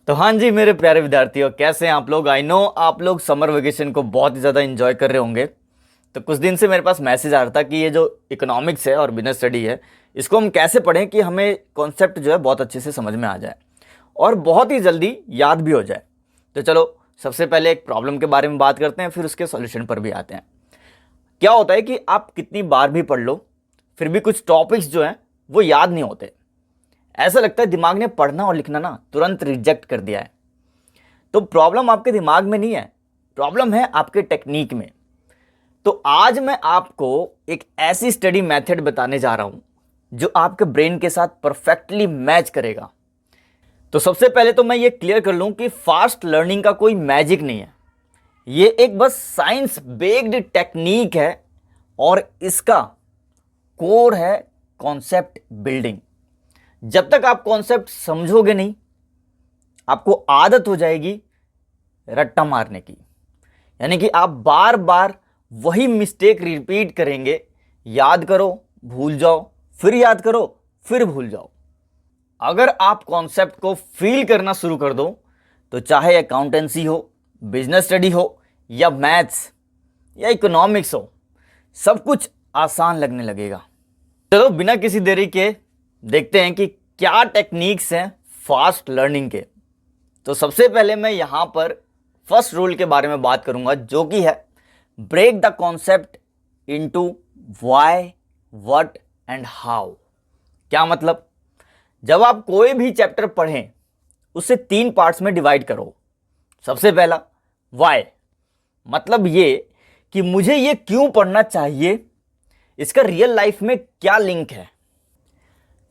तो हाँ जी मेरे प्यारे विद्यार्थियों, कैसे हैं आप लोग। आई नो आप लोग समर वेकेशन को बहुत ही ज़्यादा एंजॉय कर रहे होंगे। तो कुछ दिन से मेरे पास मैसेज आ रहा था कि ये जो इकोनॉमिक्स है और बिजनेस स्टडी है, इसको हम कैसे पढ़ें कि हमें कॉन्सेप्ट जो है बहुत अच्छे से समझ में आ जाए और बहुत ही जल्दी याद भी हो जाए। तो चलो सबसे पहले एक प्रॉब्लम के बारे में बात करते हैं, फिर उसके सॉल्यूशन पर भी आते हैं। क्या होता है कि आप कितनी बार भी पढ़ लो फिर भी कुछ टॉपिक्स जो हैं वो याद नहीं होते। ऐसा लगता है दिमाग ने पढ़ना और लिखना ना तुरंत रिजेक्ट कर दिया है। तो प्रॉब्लम आपके दिमाग में नहीं है, प्रॉब्लम है आपके टेक्निक में। तो आज मैं आपको एक ऐसी स्टडी मेथड बताने जा रहा हूं जो आपके ब्रेन के साथ परफेक्टली मैच करेगा। तो सबसे पहले तो मैं ये क्लियर कर लूं कि फास्ट लर्निंग का कोई मैजिक नहीं है, ये एक बस साइंस बेस्ड टेक्निक है और इसका कोर है कॉन्सेप्ट बिल्डिंग। जब तक आप कॉन्सेप्ट समझोगे नहीं, आपको आदत हो जाएगी रट्टा मारने की, यानी कि आप बार बार वही मिस्टेक रिपीट करेंगे। याद करो, भूल जाओ, फिर याद करो, फिर भूल जाओ। अगर आप कॉन्सेप्ट को फील करना शुरू कर दो तो चाहे अकाउंटेंसी हो, बिजनेस स्टडी हो या मैथ्स या इकोनॉमिक्स हो, सब कुछ आसान लगने लगेगा। चलो बिना किसी देरी के देखते हैं कि क्या टेक्निक्स हैं फास्ट लर्निंग के। तो सबसे पहले मैं यहां पर फर्स्ट रूल के बारे में बात करूंगा, जो कि है break the concept into why, what and how. क्या मतलब, जब आप कोई भी चैप्टर पढ़ें उसे 3 पार्ट्स में डिवाइड करो। सबसे पहला व्हाई, मतलब ये कि मुझे ये क्यों पढ़ना चाहिए, इसका रियल लाइफ में क्या लिंक है।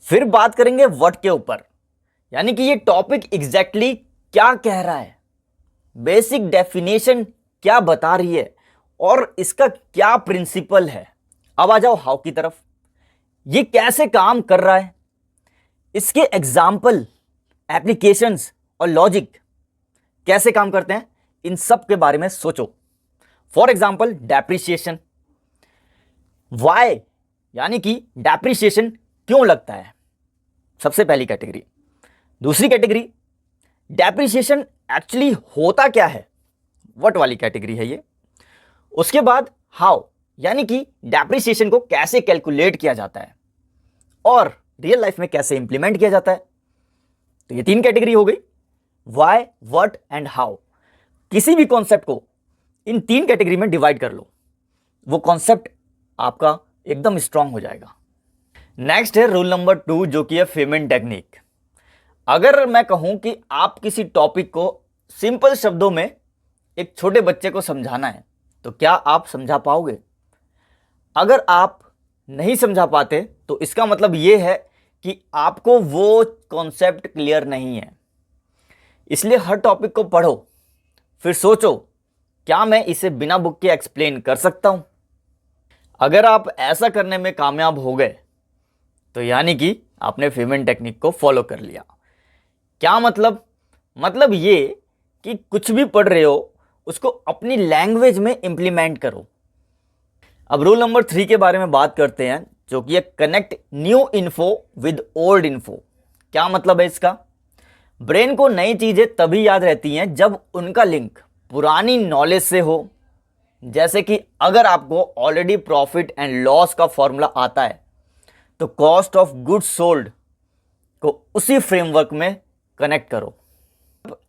फिर बात करेंगे व्हाट के ऊपर, यानी कि ये टॉपिक एग्जैक्टली क्या कह रहा है, बेसिक डेफिनेशन क्या बता रही है और इसका क्या प्रिंसिपल है। अब आ जाओ हाउ की तरफ, ये कैसे काम कर रहा है, इसके एग्जाम्पल, एप्लीकेशंस और लॉजिक कैसे काम करते हैं, इन सब के बारे में सोचो। फॉर एग्जाम्पल डेप्रिसिएशन, व्हाई यानी कि डेप्रिसिएशन क्यों लगता है, सबसे पहली कैटेगरी। दूसरी कैटेगरी डेप्रिसिएशन एक्चुअली होता क्या है, व्हाट वाली कैटेगरी है ये। उसके बाद हाउ, यानी कि डेप्रिसिएशन को कैसे कैलकुलेट किया जाता है और रियल लाइफ में कैसे इंप्लीमेंट किया जाता है। तो ये 3 कैटेगरी हो गई, व्हाई, व्हाट एंड हाउ। किसी भी कॉन्सेप्ट को इन 3 कैटेगरी में डिवाइड कर लो, वो कॉन्सेप्ट आपका एकदम स्ट्रांग हो जाएगा। नेक्स्ट है रूल नंबर 2, जो कि है फेमेंट टेक्निक। अगर मैं कहूं कि आप किसी टॉपिक को सिंपल शब्दों में एक छोटे बच्चे को समझाना है, तो क्या आप समझा पाओगे? अगर आप नहीं समझा पाते तो इसका मतलब यह है कि आपको वो कॉन्सेप्ट क्लियर नहीं है। इसलिए हर टॉपिक को पढ़ो, फिर सोचो क्या मैं इसे बिना बुक के एक्सप्लेन कर सकता हूं। अगर आप ऐसा करने में कामयाब हो गए तो यानी कि आपने फेमेंट टेक्निक को फॉलो कर लिया। क्या मतलब ये कि कुछ भी पढ़ रहे हो उसको अपनी लैंग्वेज में इंप्लीमेंट करो। अब रूल नंबर 3 के बारे में बात करते हैं, जो कि है connect new info with old info. क्या मतलब है इसका? ब्रेन को नई चीजें तभी याद रहती हैं जब उनका लिंक पुरानी नॉलेज से हो। जैसे कि अगर आपको ऑलरेडी प्रॉफिट एंड लॉस का फॉर्मूला आता है तो कॉस्ट ऑफ गुड्स सोल्ड को उसी फ्रेमवर्क में कनेक्ट करो।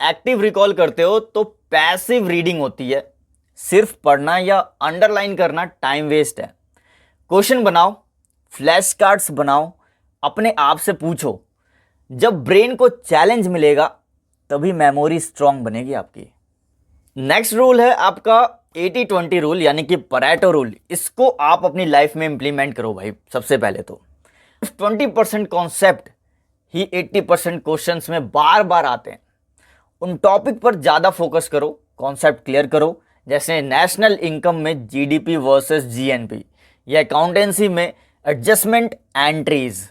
एक्टिव रिकॉल करते हो तो पैसिव रीडिंग होती है, सिर्फ पढ़ना या अंडरलाइन करना टाइम वेस्ट है। क्वेश्चन बनाओ, फ्लैश कार्ड्स बनाओ, अपने आप से पूछो। जब ब्रेन को चैलेंज मिलेगा तभी मेमोरी स्ट्रांग बनेगी आपकी। नेक्स्ट रूल है आपका 80-20 रूल, यानी कि परेटो रूल। इसको आप अपनी लाइफ में इंप्लीमेंट करो भाई। सबसे पहले तो 20% कॉन्सेप्ट ही 80% क्वेश्चंस में बार बार आते हैं। उन टॉपिक पर ज़्यादा फोकस करो, कॉन्सेप्ट क्लियर करो। जैसे नेशनल इनकम में जीडीपी वर्सेस जीएनपी या अकाउंटेंसी में एडजस्टमेंट एंट्रीज।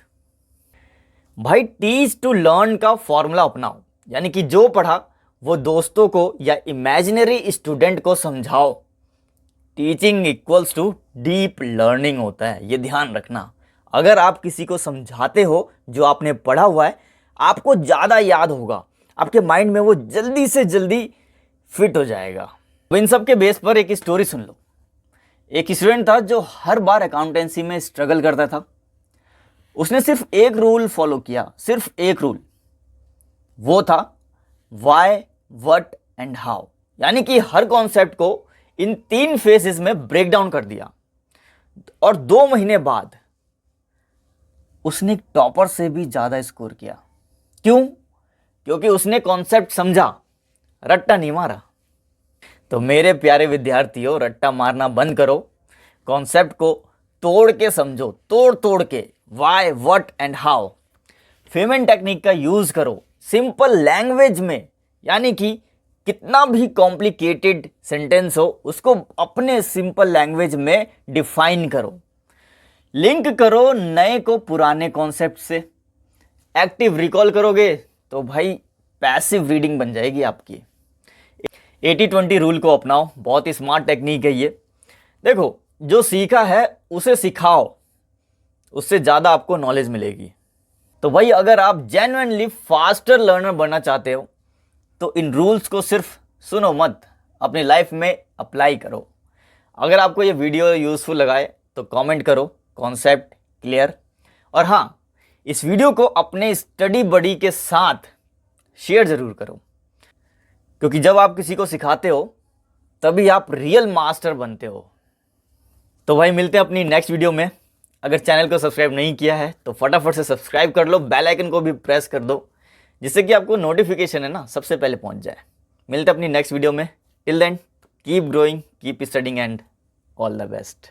भाई टीच टू लर्न का फॉर्मूला अपनाओ, यानी कि जो पढ़ा वो दोस्तों को या इमेजिनरी स्टूडेंट को समझाओ। Teaching equals to deep learning होता है, ये ध्यान रखना। अगर आप किसी को समझाते हो जो आपने पढ़ा हुआ है, आपको ज़्यादा याद होगा। आपके माइंड में वो जल्दी से जल्दी फिट हो जाएगा। तो इन सब के बेस पर एक स्टोरी सुन लो। एक स्टूडेंट था जो हर बार अकाउंटेंसी में स्ट्रगल करता था। उसने सिर्फ एक रूल फॉलो किया, सिर्फ एक रूल, वो था वाई, व्हाट एंड हाउ। यानी कि हर कॉन्सेप्ट को इन 3 फेजेस में ब्रेक डाउन कर दिया। और 2 महीने बाद उसने टॉपर से भी ज्यादा स्कोर किया। क्यों? क्योंकि उसने कॉन्सेप्ट समझा, रट्टा नहीं मारा। तो मेरे प्यारे विद्यार्थियों, रट्टा मारना बंद करो, कॉन्सेप्ट को तोड़ के समझो, तोड़ के, why, what and how. Feynman technique का यूज करो सिंपल लैंग्वेज में, यानी कि कितना भी कॉम्प्लिकेटेड सेंटेंस हो उसको अपने सिंपल लैंग्वेज में डिफाइन करो। लिंक करो नए को पुराने कॉन्सेप्ट से। एक्टिव रिकॉल करोगे तो भाई पैसिव रीडिंग बन जाएगी आपकी। 80-20 रूल को अपनाओ, बहुत ही स्मार्ट टेक्निक है ये। देखो, जो सीखा है उसे सिखाओ, उससे ज़्यादा आपको नॉलेज मिलेगी। तो भाई अगर आप जेन्युइनली फास्टर लर्नर बनना चाहते हो तो इन रूल्स को सिर्फ सुनो मत, अपनी लाइफ में अप्लाई करो। अगर आपको ये वीडियो यूजफुल लगाए तो कमेंट करो कॉन्सेप्ट क्लियर। और हाँ, इस वीडियो को अपने स्टडी बडी के साथ शेयर ज़रूर करो, क्योंकि जब आप किसी को सिखाते हो तभी आप रियल मास्टर बनते हो। तो भाई मिलते हैं अपनी नेक्स्ट वीडियो में। अगर चैनल को सब्सक्राइब नहीं किया है तो फटाफट से सब्सक्राइब कर लो, बेल आइकन को भी प्रेस कर दो, जिससे कि आपको नोटिफिकेशन है ना सबसे पहले पहुंच जाए। मिलते हैं अपनी नेक्स्ट वीडियो में। Till then keep growing, keep studying and all the best.